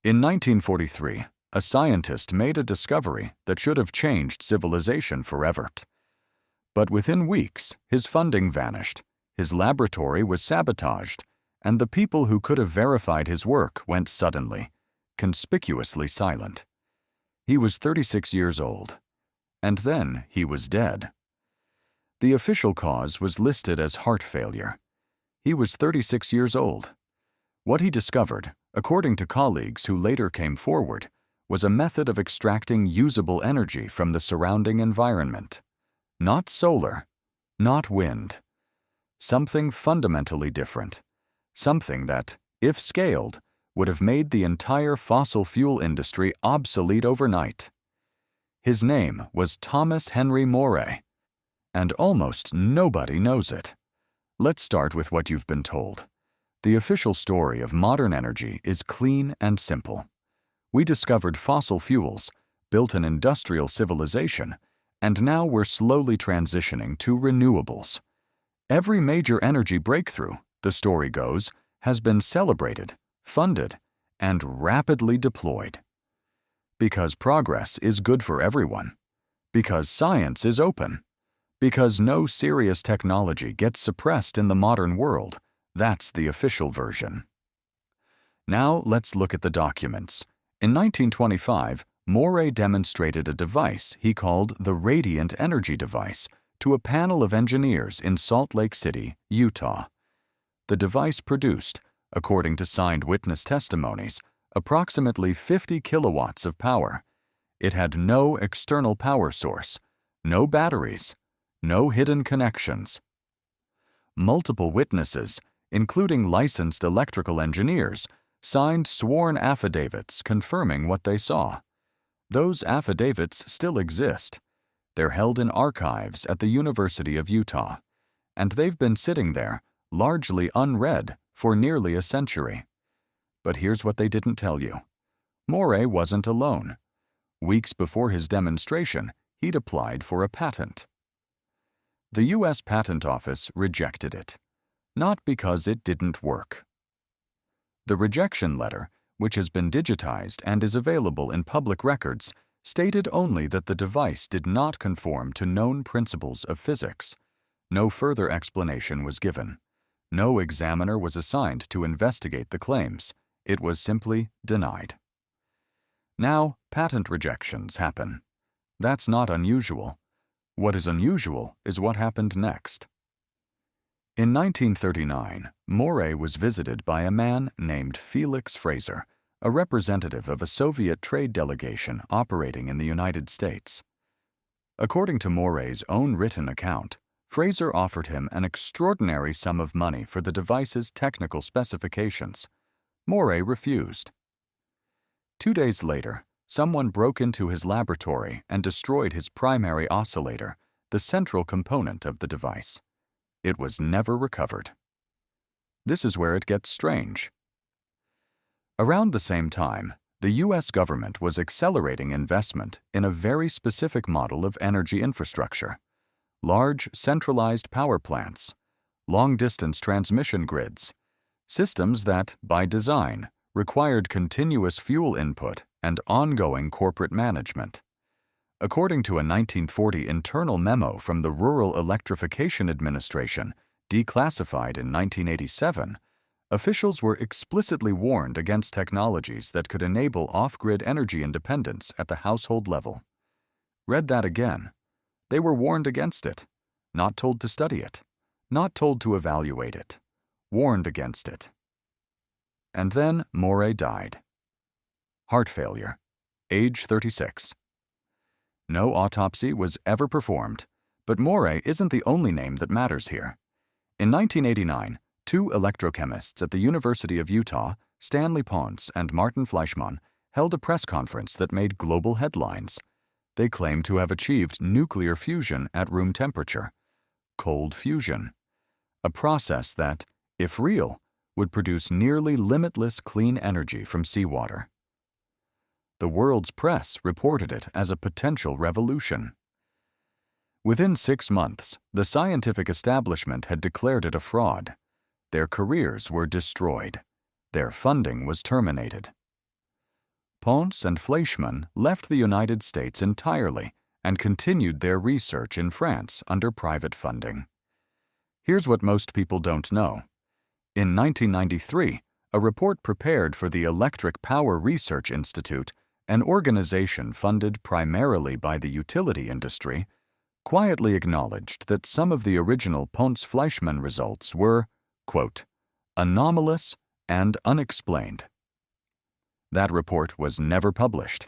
In 1943, a scientist made a discovery that should have changed civilization forever. But within weeks, his funding vanished, his laboratory was sabotaged, and the people who could have verified his work went suddenly, conspicuously silent. He was 36 years old, and then he was dead. The official cause was listed as heart failure. He was 36 years old. What he discovered, according to colleagues who later came forward, was a method of extracting usable energy from the surrounding environment. Not solar, not wind. Something fundamentally different. Something that, if scaled, would have made the entire fossil fuel industry obsolete overnight. His name was Thomas Henry Moray, and almost nobody knows it. Let's start with what you've been told. The official story of modern energy is clean and simple. We discovered fossil fuels, built an industrial civilization, and now we're slowly transitioning to renewables. Every major energy breakthrough, the story goes, has been celebrated, funded, and rapidly deployed. Because progress is good for everyone. Because science is open. Because no serious technology gets suppressed in the modern world. That's the official version. Now let's look at the documents. In 1925, Moray demonstrated a device he called the Radiant Energy Device to a panel of engineers in Salt Lake City, Utah. The device produced, according to signed witness testimonies, approximately 50 kilowatts of power. It had no external power source, no batteries, no hidden connections. Multiple witnesses, including licensed electrical engineers, signed sworn affidavits confirming what they saw. Those affidavits still exist. They're held in archives at the University of Utah, and they've been sitting there, largely unread, for nearly a century. But here's what they didn't tell you. Moray wasn't alone. Weeks before his demonstration, he'd applied for a patent. The U.S. Patent Office rejected it, not because it didn't work. The rejection letter, which has been digitized and is available in public records, stated only that the device did not conform to known principles of physics. No further explanation was given. No examiner was assigned to investigate the claims. It was simply denied. Now, patent rejections happen. That's not unusual. What is unusual is what happened next. In 1939, Moray was visited by a man named Felix Fraser, a representative of a Soviet trade delegation operating in the United States. According to Moray's own written account, Fraser offered him an extraordinary sum of money for the device's technical specifications. Moray refused. 2 days later, someone broke into his laboratory and destroyed his primary oscillator, the central component of the device. It was never recovered. This is where it gets strange. Around the same time, the U.S. government was accelerating investment in a very specific model of energy infrastructure: large, centralized power plants, long-distance transmission grids, systems that, by design, required continuous fuel input and ongoing corporate management. According to a 1940 internal memo from the Rural Electrification Administration, declassified in 1987, officials were explicitly warned against technologies that could enable off-grid energy independence at the household level. Read that again. They were warned against it, not told to study it, not told to evaluate it, warned against it. And then Moray died. Heart failure, age 36. No autopsy was ever performed, but Moray isn't the only name that matters here. In 1989, 2 electrochemists at the University of Utah, Stanley Ponce and Martin Fleischmann, held a press conference that made global headlines. They claimed to have achieved nuclear fusion at room temperature, cold fusion, a process that, if real, would produce nearly limitless clean energy from seawater. The world's press reported it as a potential revolution. Within 6 months, the scientific establishment had declared it a fraud. Their careers were destroyed. Their funding was terminated. Pons and Fleischmann left the United States entirely and continued their research in France under private funding. Here's what most people don't know. In 1993, a report prepared for the Electric Power Research Institute, an organization funded primarily by the utility industry, quietly acknowledged that some of the original Pons-Fleischmann results were, quote, anomalous and unexplained. That report was never published.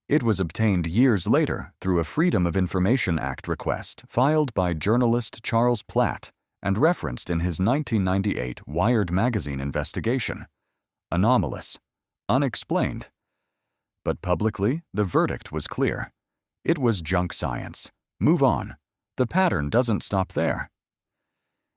It was obtained years later through a Freedom of Information Act request filed by journalist Charles Platt and referenced in his 1998 Wired magazine investigation. Anomalous, unexplained. But publicly, the verdict was clear. It was junk science. Move on. The pattern doesn't stop there.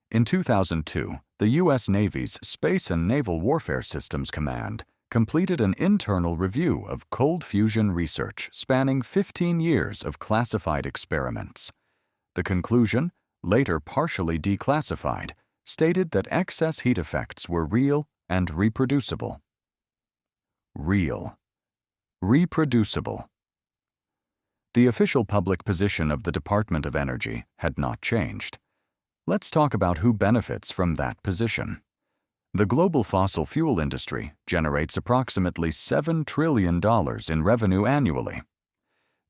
In 2002, the U.S. Navy's Space and Naval Warfare Systems Command completed an internal review of cold fusion research spanning 15 years of classified experiments. The conclusion, later partially declassified, stated that excess heat effects were real and reproducible. Real. Reproducible. The official public position of the Department of Energy had not changed. Let's talk about who benefits from that position. The global fossil fuel industry generates approximately $7 trillion in revenue annually.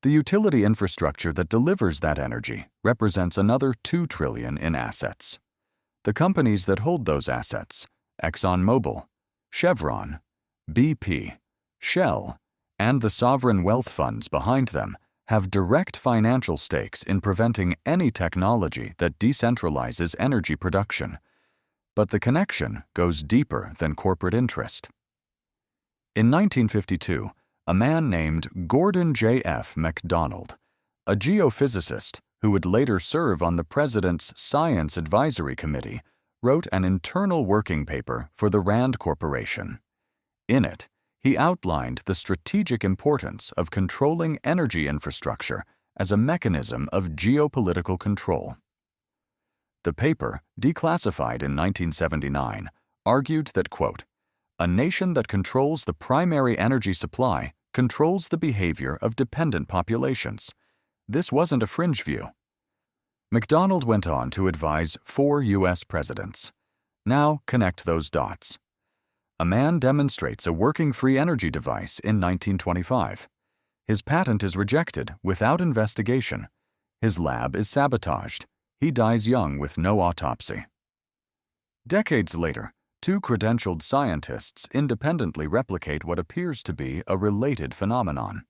The utility infrastructure that delivers that energy represents another $2 trillion in assets. The companies that hold those assets, ExxonMobil, Chevron, BP, Shell, and the sovereign wealth funds behind them, have direct financial stakes in preventing any technology that decentralizes energy production. But the connection goes deeper than corporate interest. In 1952, a man named Gordon J.F. MacDonald, a geophysicist who would later serve on the President's Science Advisory Committee, wrote an internal working paper for the Rand Corporation. In it, he outlined the strategic importance of controlling energy infrastructure as a mechanism of geopolitical control. The paper, declassified in 1979, argued that, quote, a nation that controls the primary energy supply controls the behavior of dependent populations. This wasn't a fringe view. MacDonald went on to advise 4 U.S. presidents. Now connect those dots. A man demonstrates a working free energy device in 1925. His patent is rejected without investigation. His lab is sabotaged. He dies young with no autopsy. Decades later, 2 credentialed scientists independently replicate what appears to be a related phenomenon.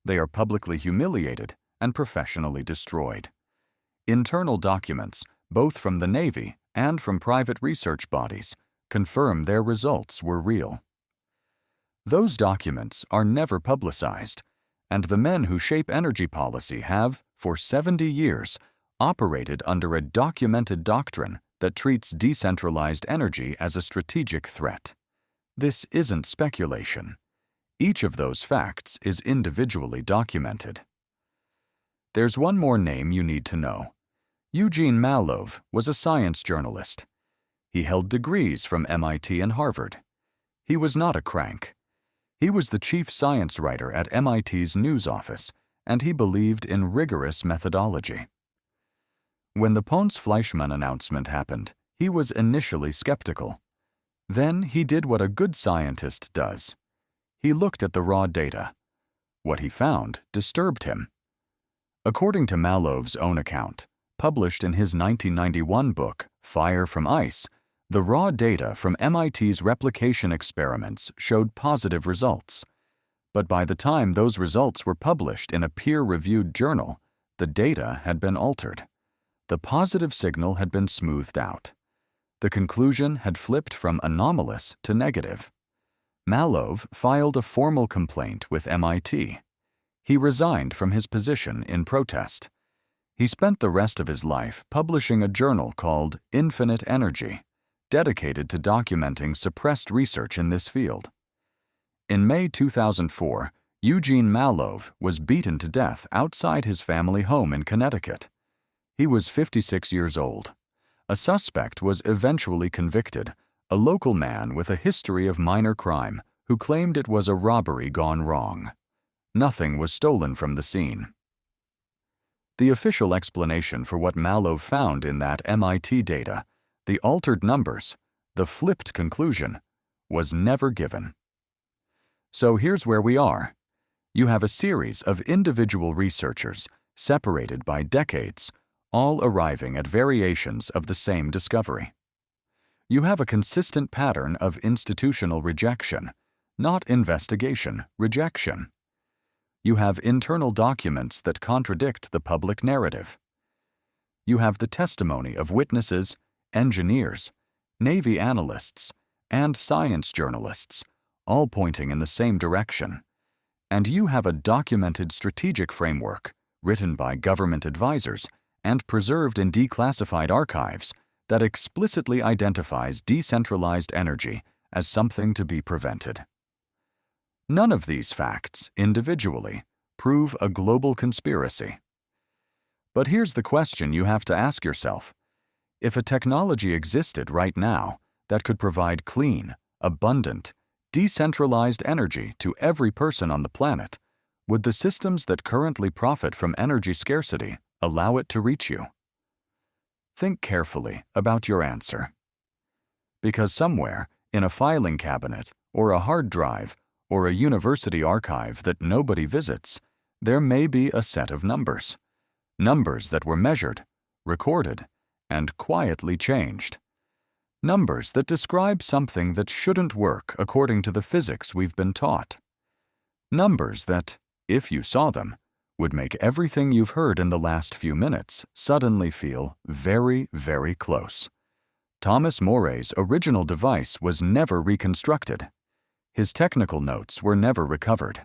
They are publicly humiliated and professionally destroyed. Internal documents, both from the Navy and from private research bodies, confirm their results were real. Those documents are never publicized, and the men who shape energy policy have, for 70 years, operated under a documented doctrine that treats decentralized energy as a strategic threat. This isn't speculation. Each of those facts is individually documented. There's one more name you need to know. Eugene Malov was a science journalist. He held degrees from MIT and Harvard. He was not a crank. He was the chief science writer at MIT's news office, and he believed in rigorous methodology. When the Pons-Fleischmann announcement happened, he was initially skeptical. Then he did what a good scientist does. He looked at the raw data. What he found disturbed him. According to Malov's own account, published in his 1991 book, Fire from Ice, the raw data from MIT's replication experiments showed positive results. But by the time those results were published in a peer-reviewed journal, the data had been altered. The positive signal had been smoothed out. The conclusion had flipped from anomalous to negative. Malov filed a formal complaint with MIT. He resigned from his position in protest. He spent the rest of his life publishing a journal called Infinite Energy, dedicated to documenting suppressed research in this field. In May 2004, Eugene Malov was beaten to death outside his family home in Connecticut. He was 56 years old. A suspect was eventually convicted, a local man with a history of minor crime who claimed it was a robbery gone wrong. Nothing was stolen from the scene. The official explanation for what Mallow found in that MIT data, the altered numbers, the flipped conclusion, was never given. So here's where we are. You have a series of individual researchers, separated by decades, all arriving at variations of the same discovery. You have a consistent pattern of institutional rejection, not investigation, rejection. You have internal documents that contradict the public narrative. You have the testimony of witnesses, engineers, Navy analysts, and science journalists, all pointing in the same direction. And you have a documented strategic framework, written by government advisors and preserved in declassified archives, that explicitly identifies decentralized energy as something to be prevented. None of these facts, individually, prove a global conspiracy. But here's the question you have to ask yourself. If a technology existed right now that could provide clean, abundant, decentralized energy to every person on the planet, would the systems that currently profit from energy scarcity allow it to reach you? Think carefully about your answer. Because somewhere, in a filing cabinet, or a hard drive, or a university archive that nobody visits, there may be a set of numbers. Numbers that were measured, recorded, and quietly changed. Numbers that describe something that shouldn't work according to the physics we've been taught. Numbers that, if you saw them, would make everything you've heard in the last few minutes suddenly feel very, very close. Thomas Morey's original device was never reconstructed. His technical notes were never recovered.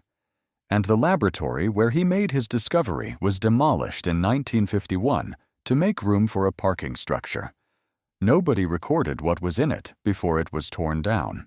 And the laboratory where he made his discovery was demolished in 1951 to make room for a parking structure. Nobody recorded what was in it before it was torn down.